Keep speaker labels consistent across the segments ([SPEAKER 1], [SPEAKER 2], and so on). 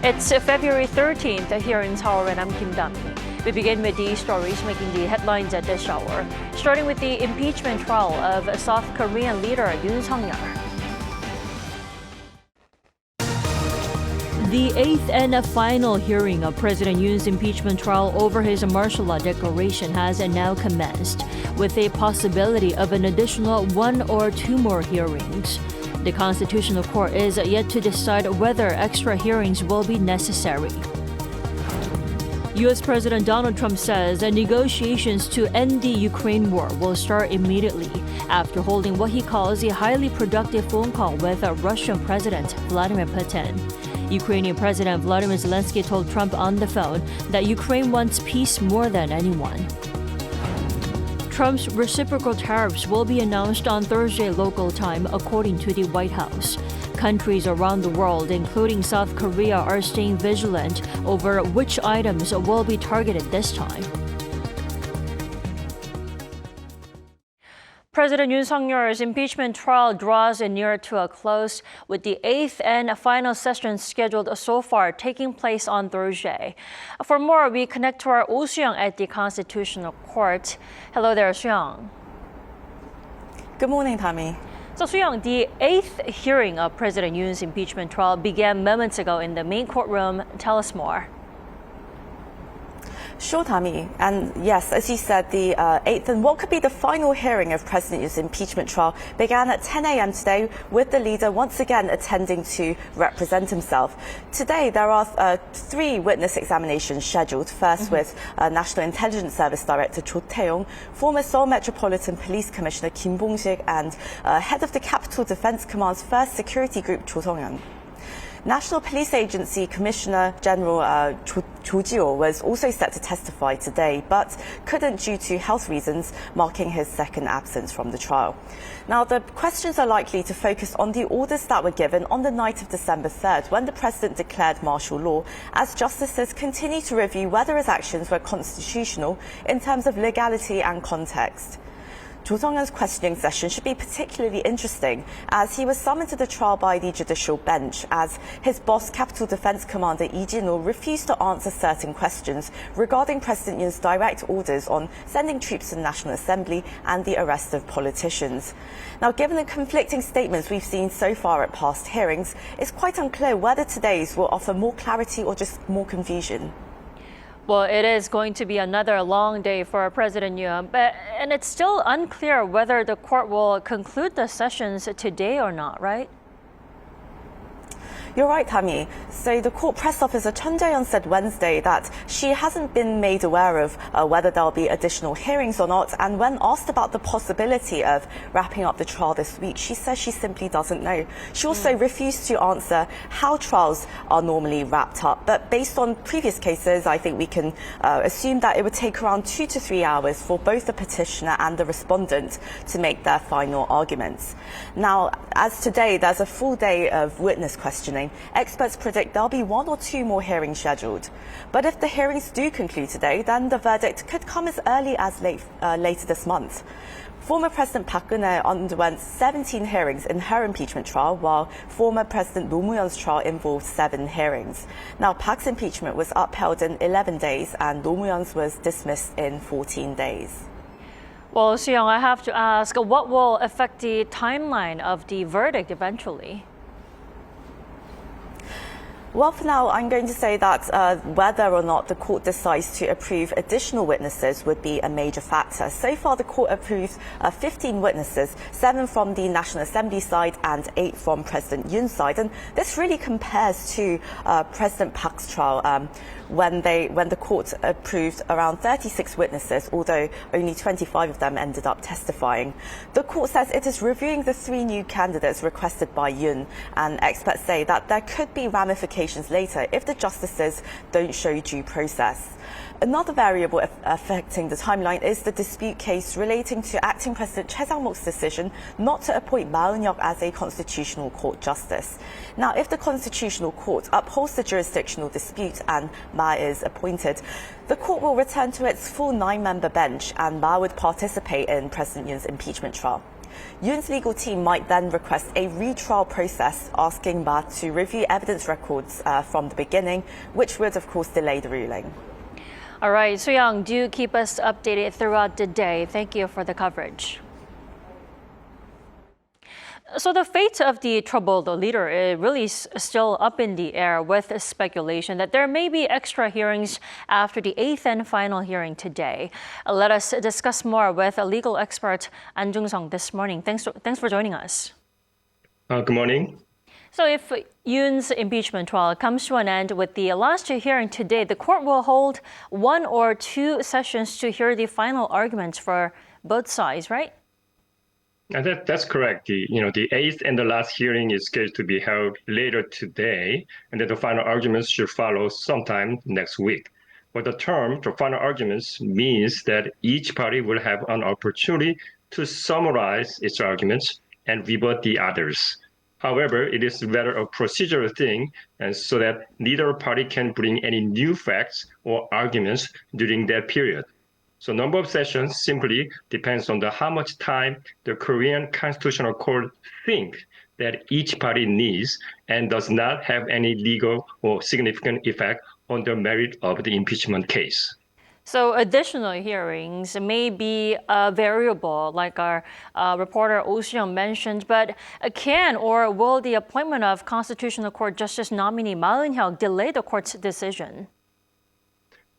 [SPEAKER 1] It's February 13th here in Seoul, and I'm Kim Dami. We begin with these stories making the headlines at this hour, starting with the impeachment trial of South Korean leader Yoon Suk-yeol. The eighth and final hearing of President Yoon's impeachment trial over his martial law declaration has now commenced, with a possibility of an additional one or two more hearings. The Constitutional Court is yet to decide whether extra hearings will be necessary. U.S. President Donald Trump says that negotiations to end the Ukraine war will start immediately after holding what he calls a highly productive phone call with Russian President Vladimir Putin. Ukrainian President Volodymyr Zelensky told Trump on the phone that Ukraine wants peace more than anyone. Trump's reciprocal tariffs will be announced on Thursday local time, according to the White House. Countries around the world, including South Korea, are staying vigilant over which items will be targeted this time. President Yoon Suk-yeol's impeachment trial draws near to a close, with the eighth and final session scheduled so far taking place on Thursday. For more, we connect to our Oh Soo-young at the Constitutional Court. Hello there, Soo-young.
[SPEAKER 2] Good morning, Tammy.
[SPEAKER 1] So, Soo-young, the eighth hearing of President Yoon's impeachment trial began moments ago in the main courtroom. Tell us more.
[SPEAKER 2] Sure, Tammy. And yes, as you said, the eighth and what could be the final hearing of President Yoon's impeachment trial began at 10 a.m. today, with the leader once again attending to represent himself. Today, there are three witness examinations scheduled. First with National Intelligence Service Director Cho Tae-yong, former Seoul Metropolitan Police Commissioner Kim Bong-sik, and head of the Capital Defense Command's first security group, Cho Sung-yeon. National Police Agency Commissioner General Cho Ji-ho was also set to testify today, but couldn't due to health reasons, marking his second absence from the trial. Now, the questions are likely to focus on the orders that were given on the night of December 3rd, when the president declared martial law, as justices continue to review whether his actions were constitutional in terms of legality and context. Cho Sung-yeon's questioning session should be particularly interesting, as he was summoned to the trial by the judicial bench, as his boss, Capital Defense Commander Lee Jin-ho, refused to answer certain questions regarding President Yoon's direct orders on sending troops to the National Assembly and the arrest of politicians. Now, given the conflicting statements we've seen so far at past hearings, it's quite unclear whether today's will offer more clarity or just more confusion.
[SPEAKER 1] Well, it is going to be another long day for President Yoon, and it's still unclear whether the court will conclude the sessions today or not, right?
[SPEAKER 2] You're right, Tammy. So the court press officer Chun Jae-yeon said Wednesday that she hasn't been made aware of whether there'll be additional hearings or not. And when asked about the possibility of wrapping up the trial this week, she says she simply doesn't know. She also refused to answer how trials are normally wrapped up. But based on previous cases, I think we can assume that it would take around 2 to 3 hours for both the petitioner and the respondent to make their final arguments. Now, as today, there's a full day of witness questioning. Experts predict there'll be one or two more hearings scheduled. But if the hearings do conclude today, then the verdict could come as early as later this month. Former President Park Geun-hye underwent 17 hearings in her impeachment trial, while former President Roh Moo-hyun's trial involved 7 hearings. Now, Park's impeachment was upheld in 11 days, and Roh Moo-hyun's was dismissed in 14 days.
[SPEAKER 1] Well, Soo-young, I have to ask, what will affect the timeline of the verdict eventually?
[SPEAKER 2] Well, for now, I'm going to say that whether or not the court decides to approve additional witnesses would be a major factor. So far, the court approved 15 witnesses, 7 from the National Assembly side and 8 from President Yoon's side. And this really compares to President Park's trial, when the court approved around 36 witnesses, although only 25 of them ended up testifying. The court says it is reviewing the 3 new candidates requested by Yoon, and experts say that there could be ramifications later if the justices don't show due process. Another variable affecting the timeline is the dispute case relating to acting President Choi Sang-mok's decision not to appoint Ma Eun-hyuk as a constitutional court justice. Now, if the constitutional court upholds the jurisdictional dispute and Ma is appointed, the court will return to its full 9-member bench, and Ma would participate in President Yoon's impeachment trial. Yoon's legal team might then request a retrial process, asking Ma to review evidence records from the beginning, which would, of course, delay the ruling.
[SPEAKER 1] All right, So-young, do keep us updated throughout the day. Thank you for the coverage. So the fate of the troubled leader is really still up in the air, with speculation that there may be extra hearings after the 8th and final hearing today. Let us discuss more with a legal expert An Jung-sung this morning. Thanks for joining us.
[SPEAKER 3] Good morning.
[SPEAKER 1] So if Yoon's impeachment trial comes to an end with the last hearing today, the court will hold 1 or 2 sessions to hear the final arguments for both sides, right?
[SPEAKER 3] That's correct. The 8th and the last hearing is scheduled to be held later today, and then the final arguments should follow sometime next week. But the final arguments, means that each party will have an opportunity to summarize its arguments and rebut the others. However, it is rather a procedural thing, and so that neither party can bring any new facts or arguments during that period. So number of sessions simply depends on how much time the Korean Constitutional Court think that each party needs, and does not have any legal or significant effect on the merit of the impeachment case.
[SPEAKER 1] So additional hearings may be a variable, like our reporter Oh Soo-young mentioned, but can or will the appointment of Constitutional Court Justice nominee Ma Eun-hyuk delay the court's decision?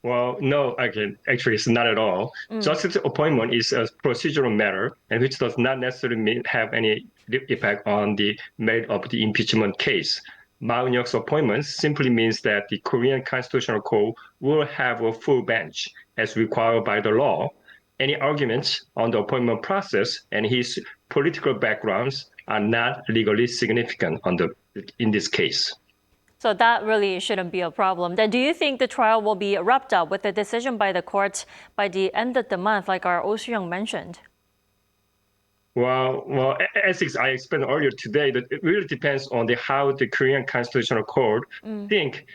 [SPEAKER 3] Well, no, actually, it's not at all. Justice appointment is a procedural matter, and which does not necessarily have any effect on the merit of the impeachment case. Ma Eun-hyuk's appointment simply means that the Korean Constitutional Court will have a full bench, as required by the law. Any arguments on the appointment process and his political backgrounds are not legally significant in this case.
[SPEAKER 1] So that really shouldn't be a problem. Then do you think the trial will be wrapped up with a decision by the court by the end of the month, like our Oh Soo-young mentioned?
[SPEAKER 3] Well, as I explained earlier today, that it really depends on how the Korean Constitutional Court think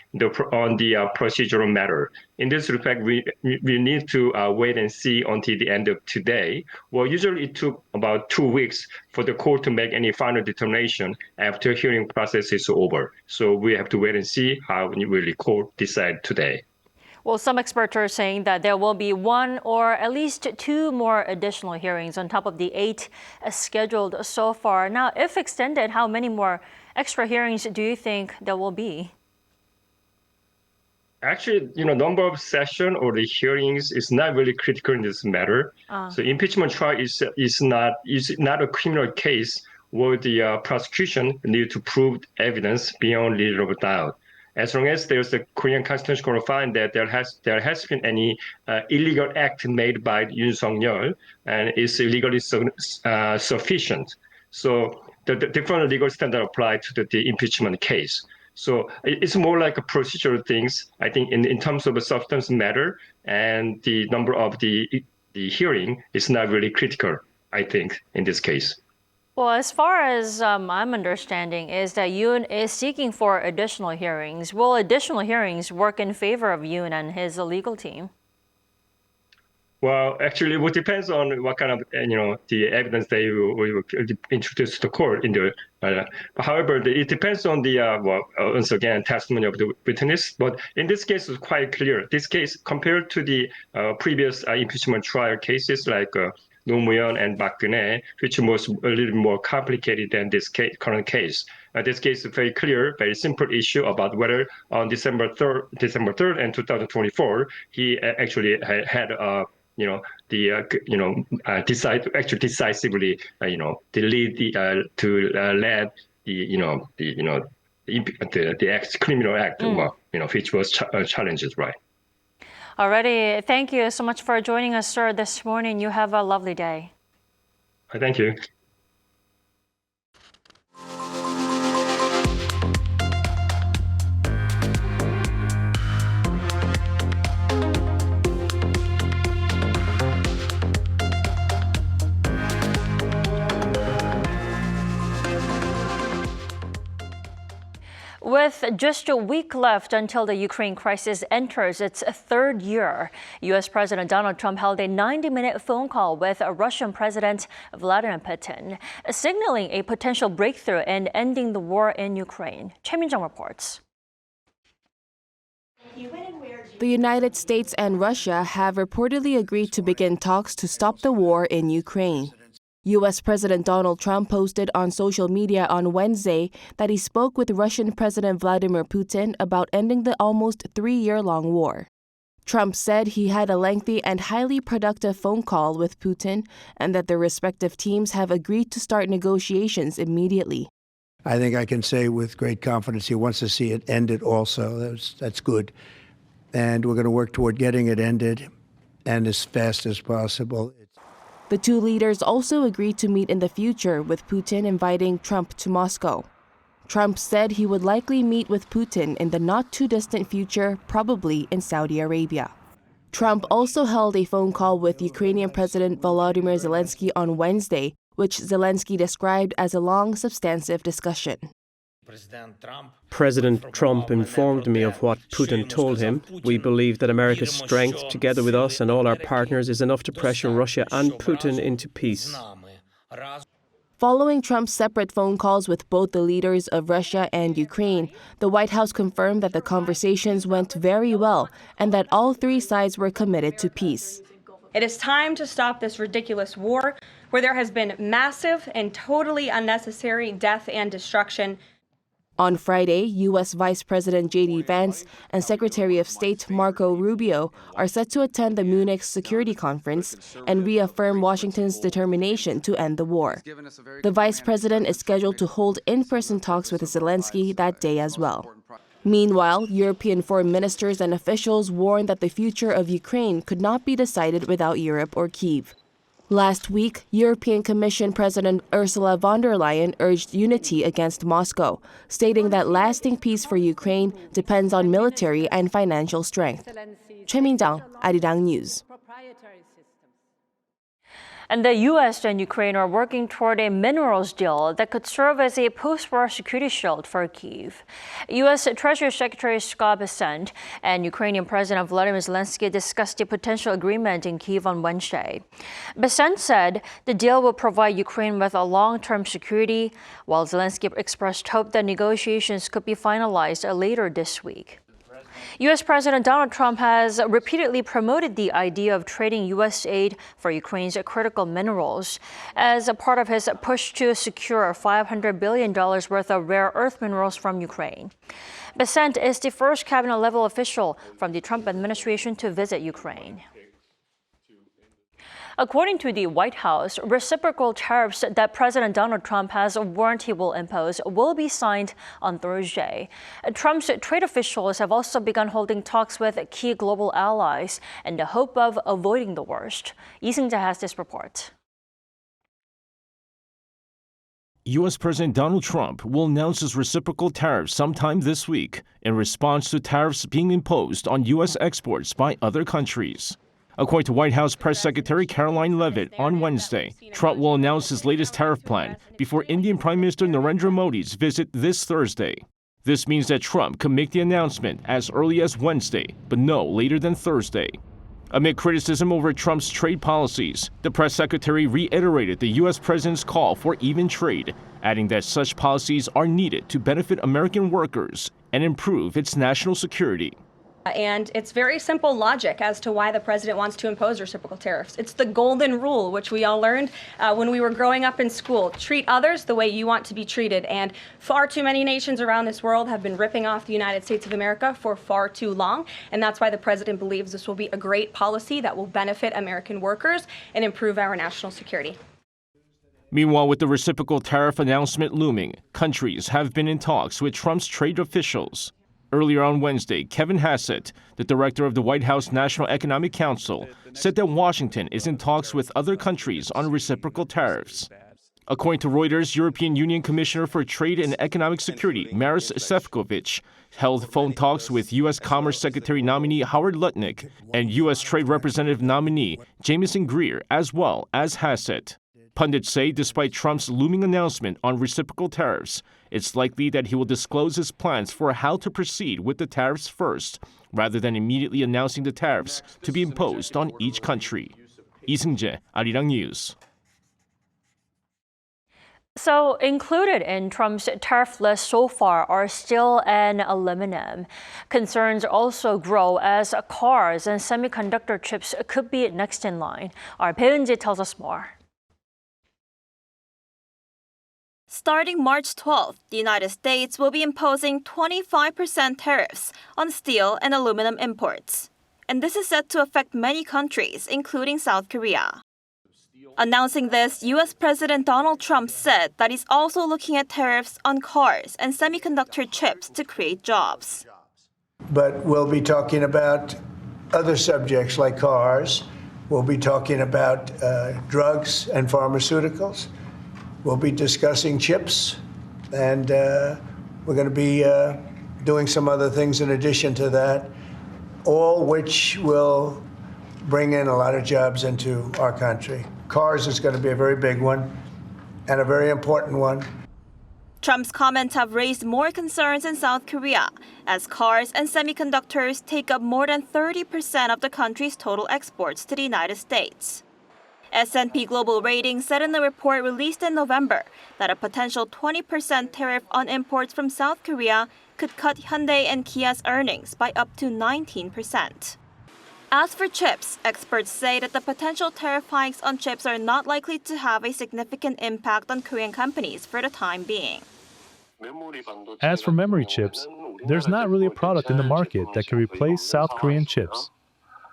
[SPEAKER 3] on the procedural matter. In this respect, we need to wait and see until the end of today. Well, usually it took about 2 weeks for the court to make any final determination after hearing process is over. So we have to wait and see how the court decide today.
[SPEAKER 1] Well, some experts are saying that there will be 1 or at least 2 more additional hearings on top of the 8 scheduled so far. Now, if extended, how many more extra hearings do you think there will be?
[SPEAKER 3] Actually, number of sessions or the hearings is not really critical in this matter. So impeachment trial is not a criminal case where the prosecution need to prove evidence beyond reasonable doubt. As long as there's a Korean Constitutional Court find that there has been any illegal act made by Yoon Suk-yeol and is legally sufficient. So the different legal standard apply to the impeachment case. So it's more like a procedural things, I think, in terms of a substance matter, and the number of the hearing is not really critical, I think, in this case.
[SPEAKER 1] Well, as far as I'm understanding, is that Yoon is seeking for additional hearings. Will additional hearings work in favor of Yoon and his legal team?
[SPEAKER 3] Well, actually, it depends on what kind of the evidence they will introduce to the court. However, it depends on the once again testimony of the witness. But in this case, it's quite clear. This case, compared to the previous impeachment trial cases like Roh Moo-yeon and Park Geun-hye, which was a little more complicated than this current case. This case is very clear, very simple issue about whether on December 3rd, and 2024, he actually had decide to actually decisively to lead the criminal act, which was challenges, right?
[SPEAKER 1] Alrighty, thank you so much for joining us, sir, this morning. You have a lovely day.
[SPEAKER 3] Thank you.
[SPEAKER 1] With With just a week left until the Ukraine crisis enters its third year, U.S. President Donald Trump held a 90-minute phone call with Russian President Vladimir Putin, signaling a potential breakthrough in ending the war in Ukraine. Choi Min-jung reports.
[SPEAKER 4] The United States and Russia have reportedly agreed to begin talks to stop the war in Ukraine. U.S. President Donald Trump posted on social media on Wednesday that he spoke with Russian President Vladimir Putin about ending the almost 3-year-long war. Trump said he had a lengthy and highly productive phone call with Putin and that their respective teams have agreed to start negotiations immediately.
[SPEAKER 5] I think I can say with great confidence he wants to see it ended also. That's good. And we're going to work toward getting it ended and as fast as possible.
[SPEAKER 4] The two leaders also agreed to meet in the future, with Putin inviting Trump to Moscow. Trump said he would likely meet with Putin in the not-too-distant future, probably in Saudi Arabia. Trump also held a phone call with Ukrainian President Volodymyr Zelensky on Wednesday, which Zelensky described as a long, substantive discussion.
[SPEAKER 6] President Trump informed me of what Putin told him. We believe that America's strength, together with us and all our partners, is enough to pressure Russia and Putin into peace.
[SPEAKER 4] Following Trump's separate phone calls with both the leaders of Russia and Ukraine, the White House confirmed that the conversations went very well and that all three sides were committed to peace.
[SPEAKER 7] It is time to stop this ridiculous war where there has been massive and totally unnecessary death and destruction.
[SPEAKER 4] On Friday, U.S. Vice President J.D. Vance and Secretary of State Marco Rubio are set to attend the Munich Security Conference and reaffirm Washington's determination to end the war. The vice president is scheduled to hold in-person talks with Zelensky that day as well. Meanwhile, European foreign ministers and officials warned that the future of Ukraine could not be decided without Europe or Kyiv. Last week, European Commission President Ursula von der Leyen urged unity against Moscow, stating that lasting peace for Ukraine depends on military and financial strength. Choi Min-jung, Arirang News.
[SPEAKER 1] And the U.S. and Ukraine are working toward a minerals deal that could serve as a post-war security shield for Kyiv. U.S. Treasury Secretary Scott Bessent and Ukrainian President Volodymyr Zelensky discussed a potential agreement in Kyiv on Wednesday. Bessent said the deal will provide Ukraine with a long-term security, while Zelensky expressed hope that negotiations could be finalized later this week. U.S. President Donald Trump has repeatedly promoted the idea of trading U.S. aid for Ukraine's critical minerals as a part of his push to secure $500 billion worth of rare earth minerals from Ukraine. Bessent is the first cabinet-level official from the Trump administration to visit Ukraine. According to the White House, reciprocal tariffs that President Donald Trump has warned he will impose will be signed on Thursday. Trump's trade officials have also begun holding talks with key global allies in the hope of avoiding the worst. Lee Seung-jae has this report.
[SPEAKER 8] U.S. President Donald Trump will announce his reciprocal tariffs sometime this week in response to tariffs being imposed on U.S. exports by other countries. According to White House Press Secretary Caroline Leavitt on Wednesday, Trump will announce his latest tariff plan before Indian Prime Minister Narendra Modi's visit this Thursday. This means that Trump could make the announcement as early as Wednesday, but no later than Thursday. Amid criticism over Trump's trade policies, the press secretary reiterated the U.S. president's call for even trade, adding that such policies are needed to benefit American workers and improve its national security.
[SPEAKER 7] And it's very simple logic as to why the president wants to impose reciprocal tariffs. It's the golden rule, which we all learned when we were growing up in school. Treat others the way you want to be treated. And far too many nations around this world have been ripping off the United States of America for far too long. And that's why the president believes this will be a great policy that will benefit American workers and improve our national security.
[SPEAKER 8] Meanwhile, with the reciprocal tariff announcement looming, countries have been in talks with Trump's trade officials. Earlier on Wednesday, Kevin Hassett, the director of the White House National Economic Council, said that Washington is in talks with other countries on reciprocal tariffs. According to Reuters, European Union Commissioner for Trade and Economic Security, Maris Sefcovic, held phone talks with U.S. Commerce Secretary nominee Howard Lutnick and U.S. Trade Representative nominee Jamieson Greer, as well as Hassett. Pundits say despite Trump's looming announcement on reciprocal tariffs, it's likely that he will disclose his plans for how to proceed with the tariffs first, rather than immediately announcing the tariffs to be imposed on each country. Lee Seung-jae, Arirang News.
[SPEAKER 1] So included in Trump's tariff list so far are steel and aluminum. Concerns also grow as cars and semiconductor chips could be next in line. Our Bae-eun-ji tells us more.
[SPEAKER 9] Starting March 12th, the United States will be imposing 25% tariffs on steel and aluminum imports. And this is set to affect many countries, including South Korea. Announcing this, U.S. President Donald Trump said that he's also looking at tariffs on cars and semiconductor chips to create jobs.
[SPEAKER 5] But we'll be talking about other subjects like cars. We'll be talking about drugs and pharmaceuticals. We'll be discussing chips. And we're going to be doing some other things in addition to that, all which will bring in a lot of jobs into our country. Cars is going to be a very big one and a very important one.
[SPEAKER 9] Trump's comments have raised more concerns in South Korea, as cars and semiconductors take up more than 30% of the country's total exports to the United States. S&P Global Ratings said in a report released in November that a potential 20% tariff on imports from South Korea could cut Hyundai and Kia's earnings by up to 19%. As for chips, experts say that the potential tariff hikes on chips are not likely to have a significant impact on Korean companies for the time being.
[SPEAKER 10] As for memory chips, there's not really a product in the market that can replace South Korean chips.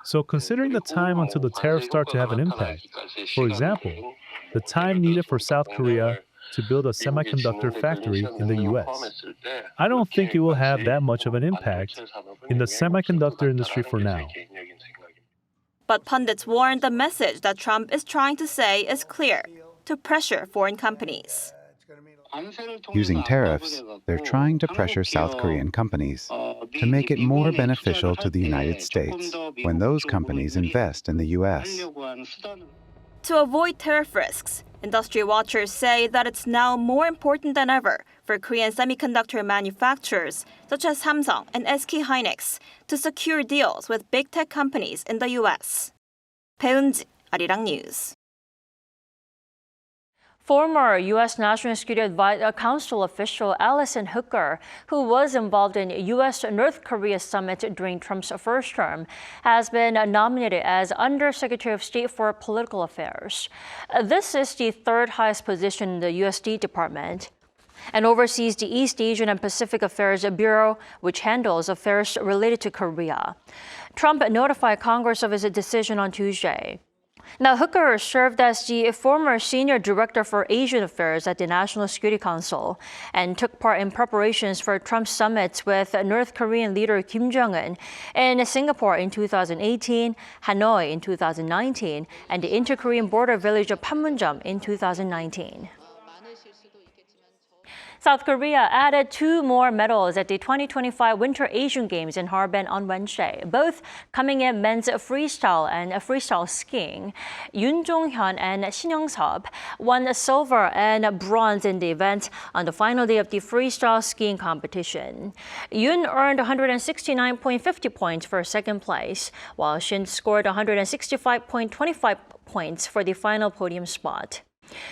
[SPEAKER 10] So considering the time until the tariffs start to have an impact, for example, the time needed for South Korea to build a semiconductor factory in the U.S., I don't think it will have that much of an impact in the semiconductor industry for now.
[SPEAKER 9] But pundits warn the message that Trump is trying to say is clear: to pressure foreign companies.
[SPEAKER 11] Using tariffs, they're trying to pressure South Korean companies to make it more beneficial to the United States when those companies invest in the U.S.
[SPEAKER 9] To avoid tariff risks, industry watchers say that it's now more important than ever for Korean semiconductor manufacturers such as Samsung and SK Hynix to secure deals with big tech companies in the U.S. Bae-eun-ji, Arirang News.
[SPEAKER 1] Former U.S. National Security Council official Allison, who was involved in U.S.-North Korea summit during Trump's first term, has been nominated as Undersecretary of State for Political Affairs. This is the third highest position in the U.S. State Department and oversees the East Asian and Pacific Affairs Bureau, which handles affairs related to Korea. Trump notified Congress of his decision on Tuesday. Now, Hooker served as the former senior director for Asian affairs at the National Security Council and took part in preparations for Trump's summits with North Korean leader Kim Jong-un in Singapore in 2018, Hanoi in 2019, and the inter-Korean border village of Panmunjom in 2019. South Korea added 2 more medals at the 2025 Winter Asian Games in Harbin on Wednesday, both coming in men's freestyle and freestyle skiing. Yoon Jong-hyun and Shin Young-seop won silver and bronze in the event on the final day of the freestyle skiing competition. Yoon earned 169.50 points for second place, while Shin scored 165.25 points for the final podium spot.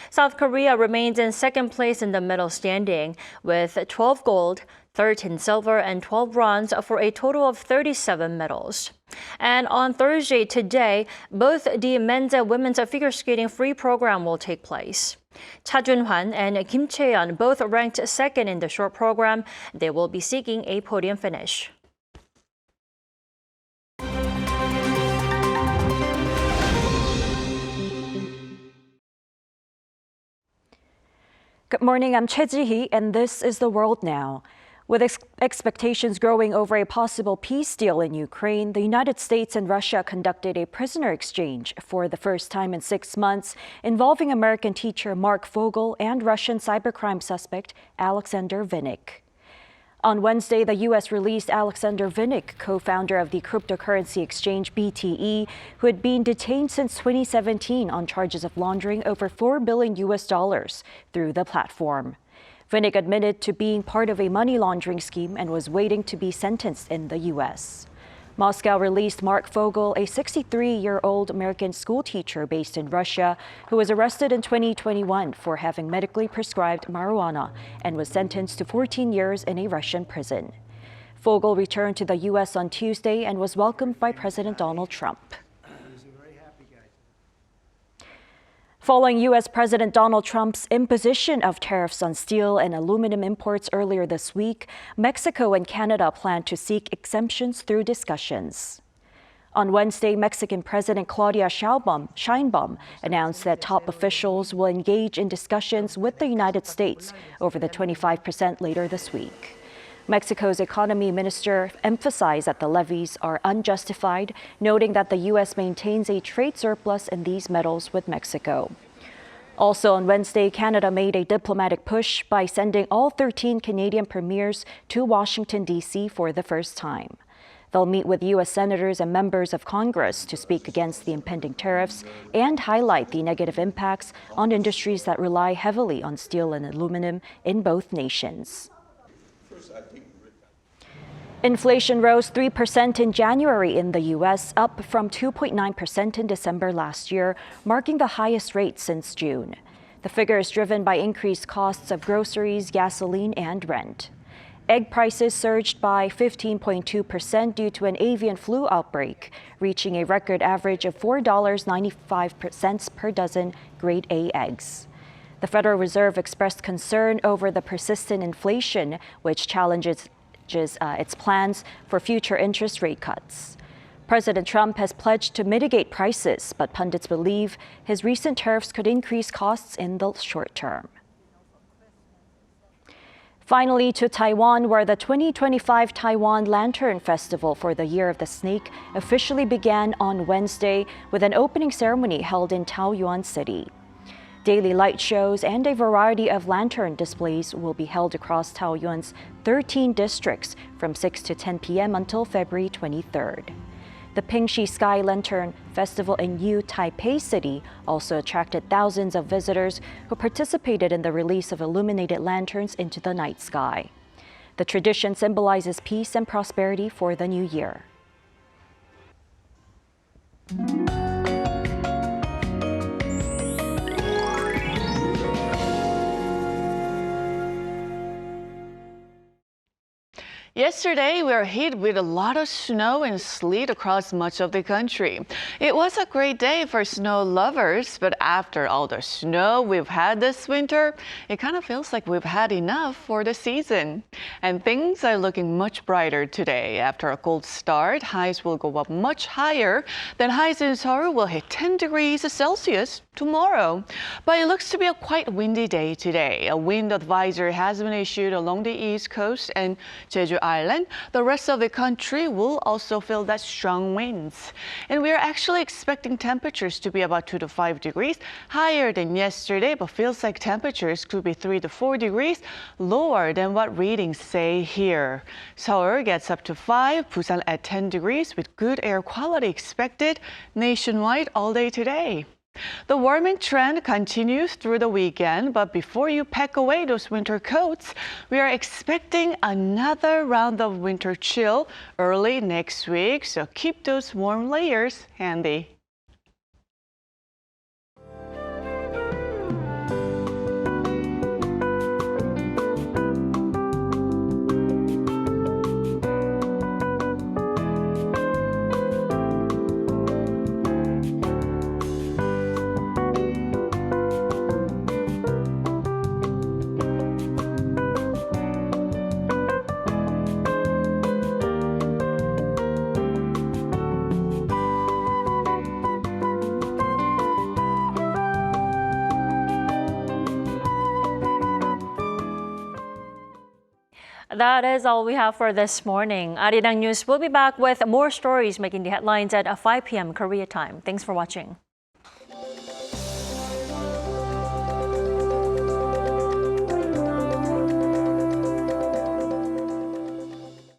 [SPEAKER 1] South Korea remains in second place in the medal standing with 12 gold, 13 silver, and 12 bronze for a total of 37 medals. And on Thursday today, both the men's and women's figure skating free program will take place. Cha Jun-hwan and Kim Chae-yeon both ranked second in the short program. They will be seeking a podium finish.
[SPEAKER 12] Good morning, I'm Choi Ji-hee, and this is The World Now. With expectations growing over a possible peace deal in Ukraine, the United States and Russia conducted a prisoner exchange for the first time in 6 months, involving American teacher Marc Fogel and Russian cybercrime suspect Alexander Vinnik. On Wednesday, the U.S. released Alexander Vinnik, co-founder of the cryptocurrency exchange BTE, who had been detained since 2017 on charges of laundering over $4 billion through the platform. Vinnik admitted to being part of a money laundering scheme and was waiting to be sentenced in the U.S. Moscow released Marc Fogel, a 63-year-old American schoolteacher based in Russia, who was arrested in 2021 for having medically prescribed marijuana and was sentenced to 14 years in a Russian prison. Fogel returned to the U.S. on Tuesday and was welcomed by President Donald Trump. Following U.S. President Donald Trump's imposition of tariffs on steel and aluminum imports earlier this week, Mexico and Canada plan to seek exemptions through discussions. On Wednesday, Mexican President Claudia Sheinbaum announced that top officials will engage in discussions with the United States over the 25% later this week. Mexico's economy minister emphasized that the levies are unjustified, noting that the U.S. maintains a trade surplus in these metals with Mexico. Also on Wednesday, Canada made a diplomatic push by sending all 13 Canadian premiers to Washington, D.C. for the first time. They'll meet with U.S. senators and members of Congress to speak against the impending tariffs and highlight the negative impacts on industries that rely heavily on steel and aluminum in both nations. Inflation rose 3% in January in the U.S., up from 2.9% in December last year, marking the highest rate since June. The figure is driven by increased costs of groceries, gasoline, and rent. Egg prices surged by 15.2% due to an avian flu outbreak, reaching a record average of $4.95 per dozen grade A eggs. The Federal Reserve expressed concern over the persistent inflation, which challenges its plans for future interest rate cuts. President Trump has pledged to mitigate prices, but pundits believe his recent tariffs could increase costs in the short term. Finally, to Taiwan, where the 2025 Taiwan Lantern Festival for the Year of the Snake officially began on Wednesday with an opening ceremony held in Taoyuan City. Daily light shows and a variety of lantern displays will be held across Taoyuan's 13 districts from 6 to 10 p.m. until February 23rd. The Pingxi Sky Lantern Festival in Taipei City also attracted thousands of visitors who participated in the release of illuminated lanterns into the night sky. The tradition symbolizes peace and prosperity for the new year.
[SPEAKER 13] Yesterday, we were hit with a lot of snow and sleet across much of the country. It was a great day for snow lovers, but after all the snow we've had this winter, it kind of feels like we've had enough for the season. And things are looking much brighter today. After a cold start, highs will go up much higher. Then highs in Seoul will hit 10 degrees Celsius tomorrow. But it looks to be a quite windy day today. A wind advisory has been issued along the east coast and Jeju Island. The rest of the country will also feel that strong winds. And we are actually expecting temperatures to be about 2 to 5 degrees higher than yesterday, but feels like temperatures could be 3 to 4 degrees lower than what readings say here. Seoul gets up to 5, Busan at 10 degrees with good air quality expected nationwide all day today. The warming trend continues through the weekend, but before you pack away those winter coats, we are expecting another round of winter chill early next week, so keep those warm layers handy.
[SPEAKER 1] That is all we have for this morning. Arirang News will be back with more stories making the headlines at 5 p.m. Korea time. Thanks for watching.